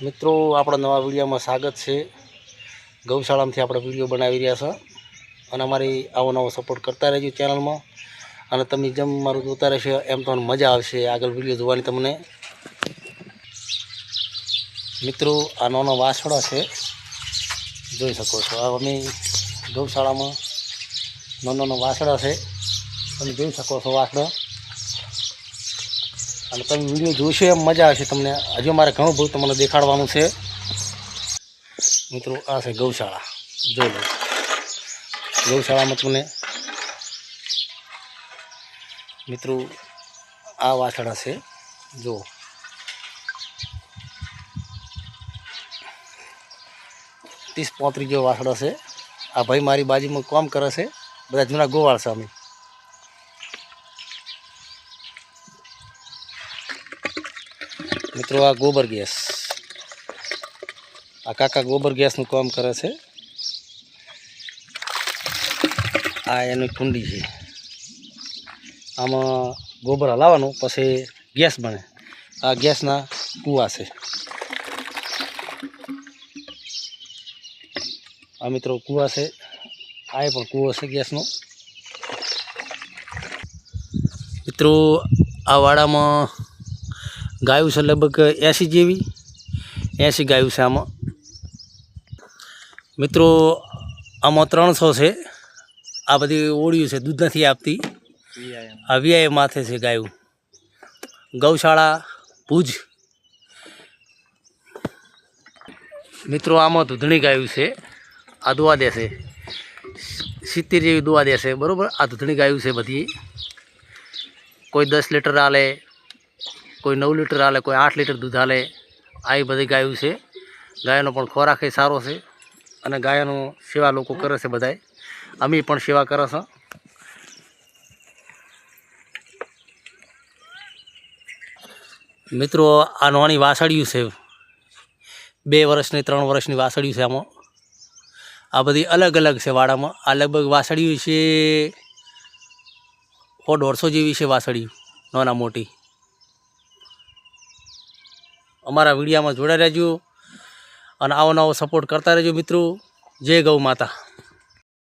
मित्रों आपणा नवा विडियो में स्वागत है। गौशाला में आप विडियो बनावी रह्या छे और अमारी आवो नवो सपोर्ट करता रहो चेनल में और तमे जेम मारू जोता रहेशो एम तो मजा आवशे आगळ विडियो जोवानी तमने। मित्रों आ नानो वासड़ो छे जोई शको छो। आ अमे गौशाला में नानो वासड़ो छे तमे जोई शको छो वासड़ो અને તમે વિડીયો જોશો એમ મજા આવશે તમને। હજુ મારે ઘણું બધું તમને દેખાડવાનું છે મિત્રો। આ છે ગૌશાળા, જોઈ લો ગૌશાળામાં તમને મિત્રો આ વાછડા છે જો 30-35 જેવો વાછડો છે। આ ભાઈ મારી બાજુમાં કામ કરે છે, બધા જૂના ગોવાળ છે અમે। मित्रों आ गोबर गैस आ काका गोबर गैस नु काम करे छे। आ एनी कुंडी है, आमा गोबर हलावानुं पछी गैस बने। आ गैस ना कुआ छे। आ मित्रों कुआ छे, आ पण कुओ छे गैस नो। मित्रों आ वाड़ा में गायों से लगभग 80 जेवी 80 गायों से आम। मित्रों आम 300 से आ बधी ओड़ियों से दूध नहीं आपती। आ वीआई माथे से गायों। गौशाला भूज। मित्रों आम दूधनी गायों से आ दुआ देशे 70 जेवी दुआ देशे बराबर। आ दूधनी गायों से बधी कोई 10 लीटर आले, कोई 9 लीटर आले, कोई 8 लीटर दूध आले। आई बधी गायों से। गायों पण खोराक सारो छे अने गायों सेवा लोग करे छे बधाय। अमी पण सेवा करे छे। मित्रों आ नानी वासड़ियों से 2 वर्षनी 3 वर्षनी वासड़ियों से। आम आ बधी अलग अलग से वाड़ा में। आ लगभग वासड़ियों से 150 जेवी से वासड़ियों नाना मोटी। अमारा वीडियो में जोड़ा रहो और आवो नवो सपोर्ट करता रहो मित्रों। जय गौ माता।